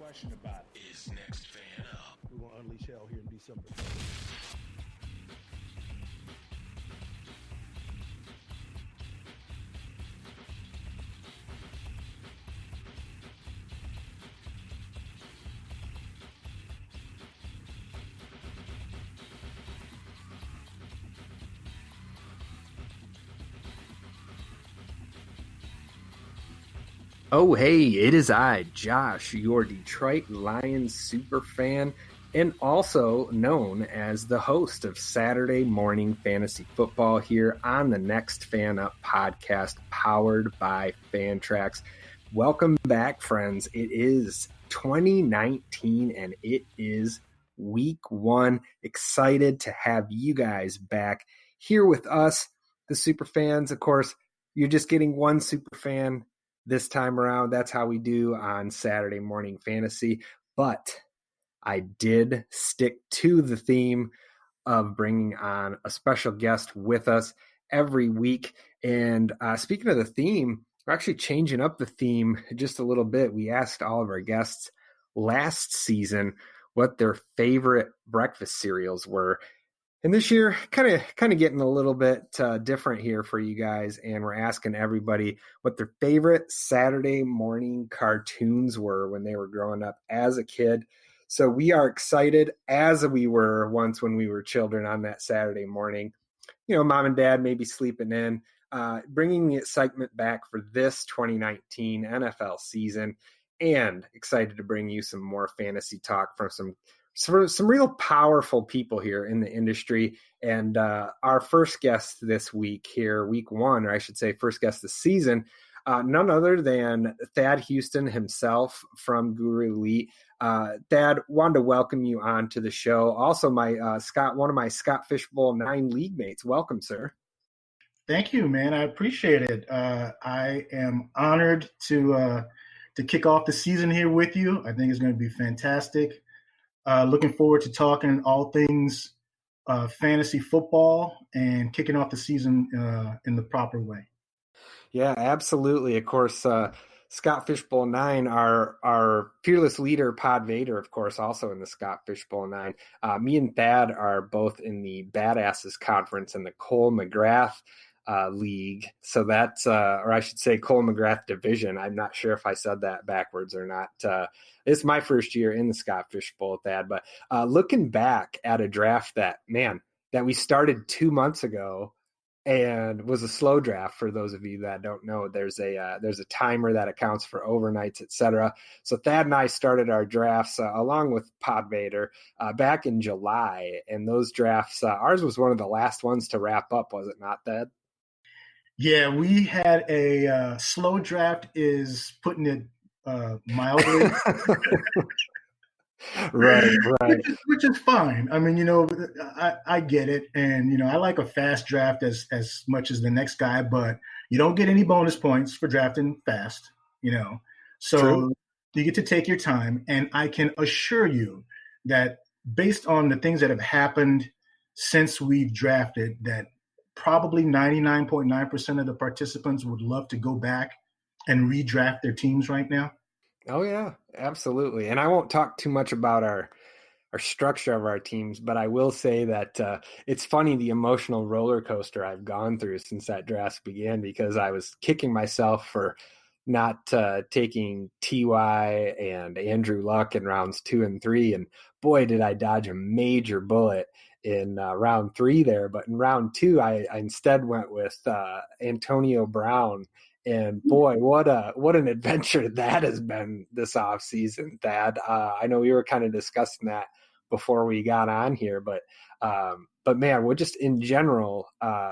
question about it. Is next fan up? We're going to unleash hell here in December. Oh, hey, it is I, Josh, your Detroit Lions super fan, and also known as the host of Saturday Morning Fantasy Football here on the Next Fan Up podcast, powered by Fantrax. Welcome back, friends. It is 2019, and it is week one. Excited to have you guys back here with us, the super fans. Of course, you're just getting one super fan this time around. That's how we do on Saturday Morning Fantasy. But I did stick to the theme of bringing on a special guest with us every week. And speaking of the theme, we're actually changing up the theme just a little bit. We asked all of our guests last season what their favorite breakfast cereals were. And this year, kind of getting a little bit different here for you guys, and we're asking everybody what their favorite Saturday morning cartoons were when they were growing up as a kid. So we are excited, as we were once when we were children on that Saturday morning. You know, mom and dad may be sleeping in, bringing the excitement back for this 2019 NFL season, and excited to bring you some more fantasy talk from some real powerful people here in the industry. And our first guest this week here, week one, or I should say first guest this season, none other than Thad Houston himself from Guru Elite. Thad, wanted to welcome you on to the show. Also, one of my Scott Fishbowl 9 league mates. Welcome, sir. Thank you, man. I appreciate it. I am honored to kick off the season here with you. I think it's going to be fantastic. Looking forward to talking all things fantasy football and kicking off the season in the proper way. Yeah, absolutely. Of course, Scott Fishbowl 9, our fearless leader, Pod Vader, of course, also in the Scott Fishbowl 9. Me and Thad are both in the Badasses Conference in the Cole McGrath league. So that's, or I should say Cole McGrath division. I'm not sure if I said that backwards or not. It's my first year in the Scott Fishbowl, Thad, but looking back at a draft that we started 2 months ago and was a slow draft. For those of you that don't know, there's a timer that accounts for overnights, etc. So Thad and I started our drafts along with Pod Vader back in July, and those drafts, ours was one of the last ones to wrap up, was it not, Thad? Yeah, we had a slow draft, is putting it mildly. Right. Which is fine. I mean, I get it. And, I like a fast draft as much as the next guy, but you don't get any bonus points for drafting fast, So True. You get to take your time. And I can assure you that based on the things that have happened since we've drafted, that probably 99.9% of the participants would love to go back and redraft their teams right now. Oh, yeah, absolutely. And I won't talk too much about our structure of our teams, but I will say that it's funny, the emotional roller coaster I've gone through since that draft began, because I was kicking myself for not taking T.Y. and Andrew Luck in rounds 2 and 3. And boy, did I dodge a major bullet in round 3 there. But in round 2, I instead went with Antonio Brown. And boy, what an adventure that has been this offseason, Thad. I know we were kind of discussing that before we got on here, but man, we're just in general,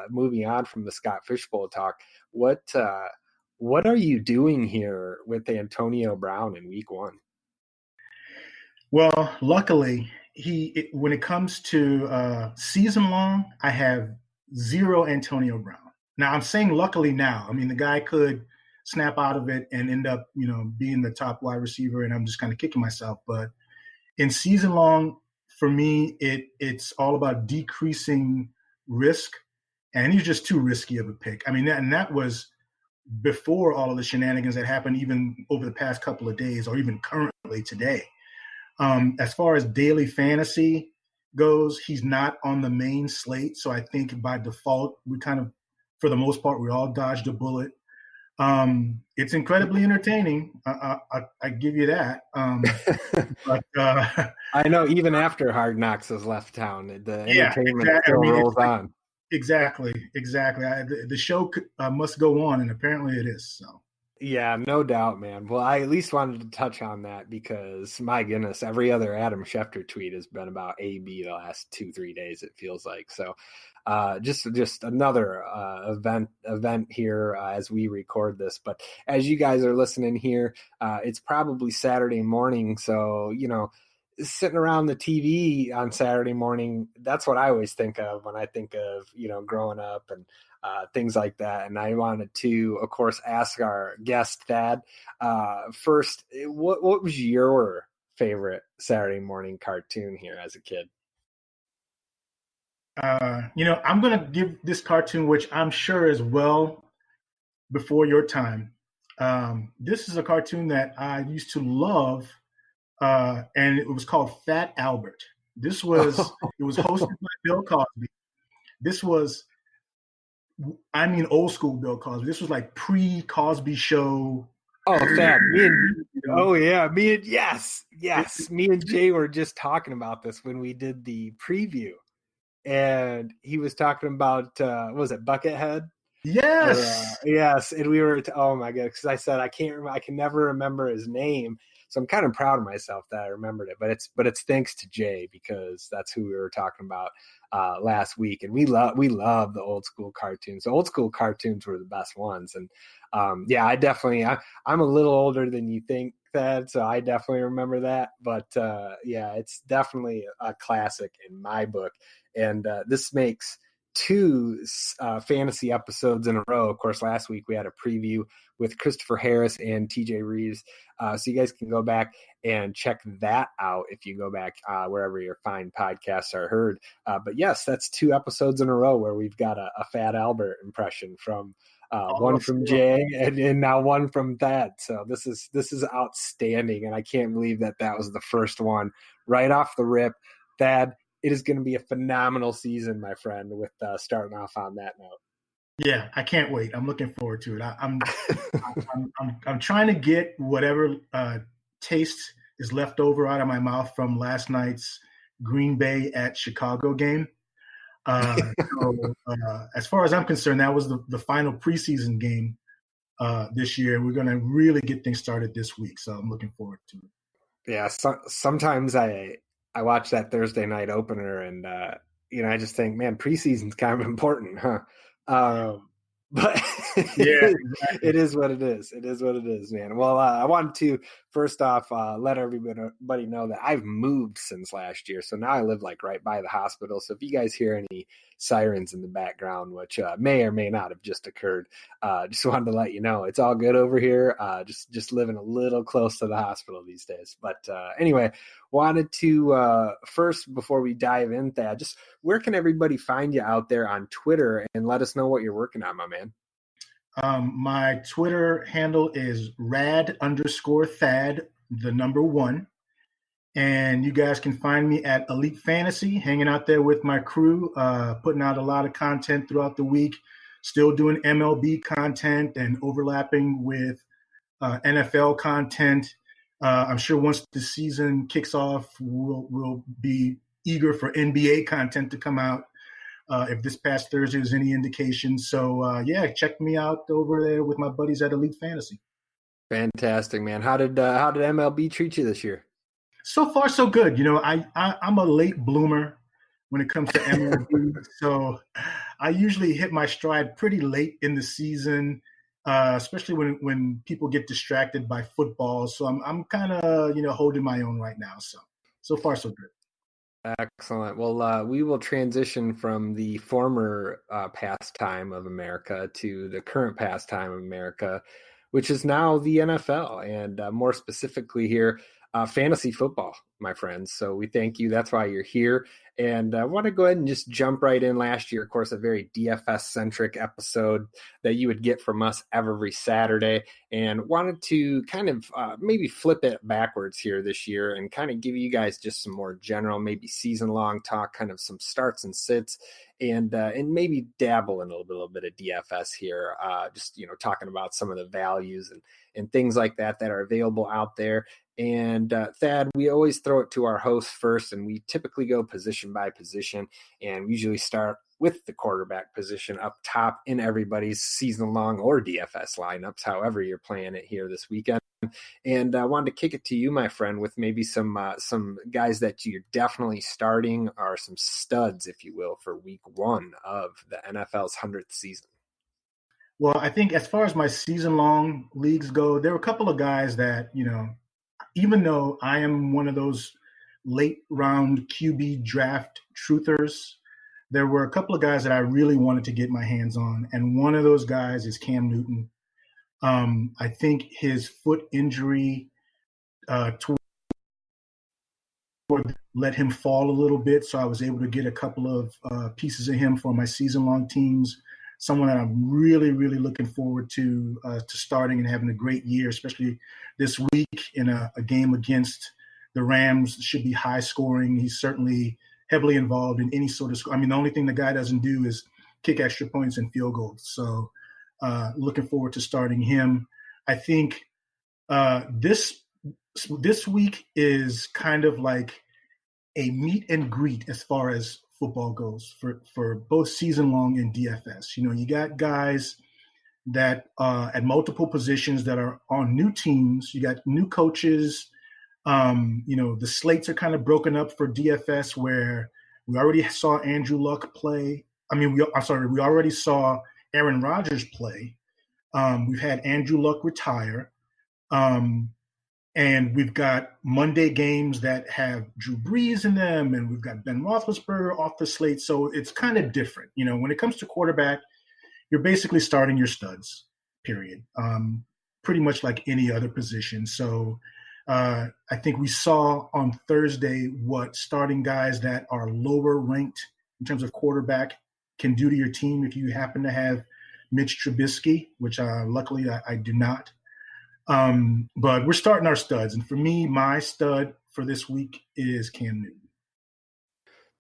moving on from the Scott Fishbowl talk. What are you doing here with Antonio Brown in week 1? Well, luckily, when it comes to season long, I have 0 Antonio Brown. Now, I'm saying luckily now. I mean, the guy could snap out of it and end up, being the top wide receiver, and I'm just kind of kicking myself. But in season long, for me, it's all about decreasing risk, and he's just too risky of a pick. I mean, that was before all of the shenanigans that happened even over the past couple of days, or even currently. currently today. As far as daily fantasy goes, he's not on the main slate. So I think by default, we kind of, for the most part, we all dodged a bullet. It's incredibly entertaining. I give you that. But I know even after Hard Knocks has left town, the entertainment exactly. still rolls on. Exactly. The show must go on, and apparently it is. So. Yeah, no doubt, man. Well, I at least wanted to touch on that because, my goodness, every other Adam Schefter tweet has been about AB the last 2-3 days, it feels like. So just another event here as we record this. But as you guys are listening here, it's probably Saturday morning. So, sitting around the TV on Saturday morning, that's what I always think of when I think of, growing up and things like that. And I wanted to, of course, ask our guest, Thad, first, what was your favorite Saturday morning cartoon here as a kid? I'm going to give this cartoon, which I'm sure is well before your time. This is a cartoon that I used to love, and it was called Fat Albert. It was hosted by Bill Cosby. This was, old school Bill Cosby. This was like pre-Cosby Show. Oh, Thad, me and Jay were just talking about this when we did the preview. And he was talking about, what was it, Buckethead? Yes. Yes. And we were, oh my God, because I said, I can never remember his name. So I'm kind of proud of myself that I remembered it, but it's thanks to Jay, because that's who we were talking about last week. And we love the old school cartoons. The old school cartoons were the best ones. And I'm a little older than you think, Thad, so I definitely remember that. But it's definitely a classic in my book. And this makes 2 fantasy episodes in a row. Of course, last week we had a preview with Christopher Harris and TJ Reeves. So you guys can go back and check that out if you go back wherever your fine podcasts are heard. But yes, that's 2 episodes in a row where we've got a Fat Albert impression from one from Jay and now one from Thad. So this is outstanding. And I can't believe that was the first one right off the rip. Thad, it is going to be a phenomenal season, my friend, with starting off on that note. Yeah, I can't wait. I'm looking forward to it. I'm trying to get whatever taste is left over out of my mouth from last night's Green Bay at Chicago game. As far as I'm concerned, that was the final preseason game this year. We're going to really get things started this week, so I'm looking forward to it. Yeah, sometimes I watch that Thursday night opener and, I just think, man, preseason's kind of important, huh? But yeah, exactly. It is what it is. It is what it is, man. Well, I wanted to first off let everybody know that I've moved since last year, so now I live like right by the hospital. So if you guys hear any sirens in the background, which may or may not have just occurred, just wanted to let you know it's all good over here. Just living a little close to the hospital these days. But anyway, wanted to first, before we dive in, Thad, just where can everybody find you out there on Twitter, and let us know what you're working on, my man? My Twitter handle is rad_Thad, the number 1. And you guys can find me at Elite Fantasy, hanging out there with my crew, putting out a lot of content throughout the week, still doing MLB content and overlapping with NFL content. I'm sure once the season kicks off, we'll be eager for NBA content to come out. If this past Thursday is any indication. So, check me out over there with my buddies at Elite Fantasy. Fantastic, man. How did MLB treat you this year? So far, so good. I'm a late bloomer when it comes to MLB. So I usually hit my stride pretty late in the season, especially when people get distracted by football. So I'm kind of, holding my own right now. So far, so good. Excellent. Well, we will transition from the former pastime of America to the current pastime of America, which is now the NFL. And more specifically here, fantasy football, my friends. So we thank you. That's why you're here. And I want to go ahead and just jump right in. Last year, of course, a very DFS-centric episode that you would get from us every Saturday, and wanted to kind of maybe flip it backwards here this year and kind of give you guys just some more general, maybe season-long talk, kind of some starts and sits, and maybe dabble in a little bit of DFS here, just, talking about some of the values and things like that are available out there. And Thad, we always throw it to our host first, and we typically go position by position, and we usually start with the quarterback position up top in everybody's season-long or DFS lineups, however you're playing it here this weekend. And I wanted to kick it to you, my friend, with maybe some guys that you're definitely starting, or some studs, if you will, for week one of the NFL's 100th season. Well, I think as far as my season-long leagues go, there were a couple of guys that, even though I am one of those late-round QB draft truthers, there were a couple of guys that I really wanted to get my hands on, and one of those guys is Cam Newton. I think his foot injury let him fall a little bit, so I was able to get a couple of pieces of him for my season-long teams. Someone that I'm really, really looking forward to starting and having a great year, especially this week in a game against the Rams. It should be high scoring. He's certainly heavily involved in any sort of score. I mean, the only thing the guy doesn't do is kick extra points and field goals. So looking forward to starting him. I think this week is kind of like a meet and greet as far as football goes for both season long and DFS. You got guys that at multiple positions that are on new teams. You got new coaches. The slates are kind of broken up for DFS, where we already saw Andrew Luck play. We already saw Aaron Rodgers play. We've had Andrew Luck retire. And we've got Monday games that have Drew Brees in them, and we've got Ben Roethlisberger off the slate. So it's kind of different. When it comes to quarterback, you're basically starting your studs, period. Pretty much like any other position. So I think we saw on Thursday what starting guys that are lower ranked in terms of quarterback can do to your team if you happen to have Mitch Trubisky, which luckily I do not. But we're starting our studs. And for me, my stud for this week is Cam Newton.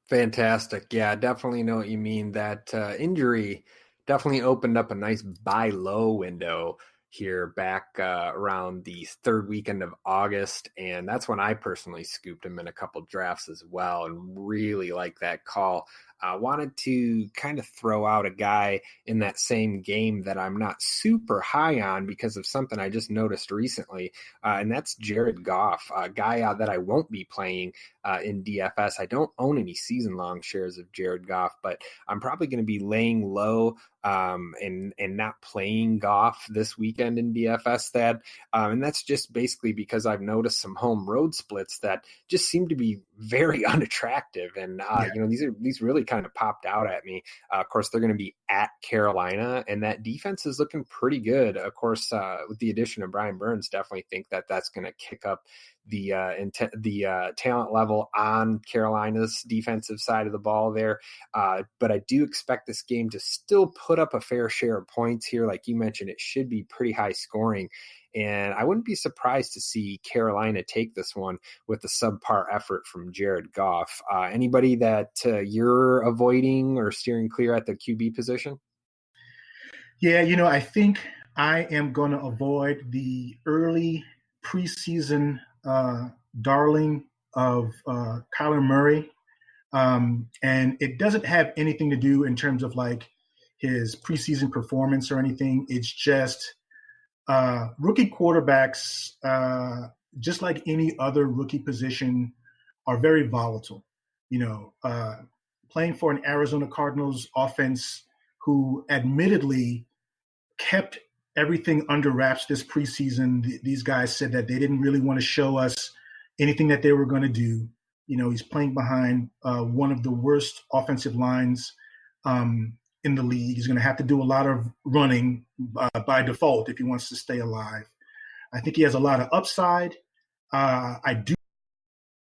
Fantastic. Yeah, definitely know what you mean. That injury definitely opened up a nice buy low window here back around the third weekend of August. And that's when I personally scooped him in a couple drafts as well, and really like that call. Wanted to kind of throw out a guy in that same game that I'm not super high on because of something I just noticed recently, and that's Jared Goff, a guy that I won't be playing in DFS. I don't own any season-long shares of Jared Goff, but I'm probably going to be laying low and not playing Goff this weekend in DFS. And that's just basically because I've noticed some home road splits that just seem to be very unattractive, and these really kind of popped out at me. Of course, they're going to be at Carolina, and that defense is looking pretty good. Of course, with the addition of Brian Burns, definitely think that that's going to kick up the talent level on Carolina's defensive side of the ball there. But I do expect this game to still put up a fair share of points here. Like you mentioned, it should be pretty high scoring. And I wouldn't be surprised to see Carolina take this one with a subpar effort from Jared Goff. Anybody that you're avoiding or steering clear at the QB position? Yeah, I think I am going to avoid the early preseason darling of Kyler Murray. And it doesn't have anything to do in terms of like his preseason performance or anything. It's just rookie quarterbacks, just like any other rookie position, are very volatile. Playing for an Arizona Cardinals offense who admittedly kept everything under wraps this preseason. These guys said that they didn't really want to show us anything that they were going to do. He's playing behind one of the worst offensive lines in the league. He's going to have to do a lot of running by default if he wants to stay alive. I think he has a lot of upside. I do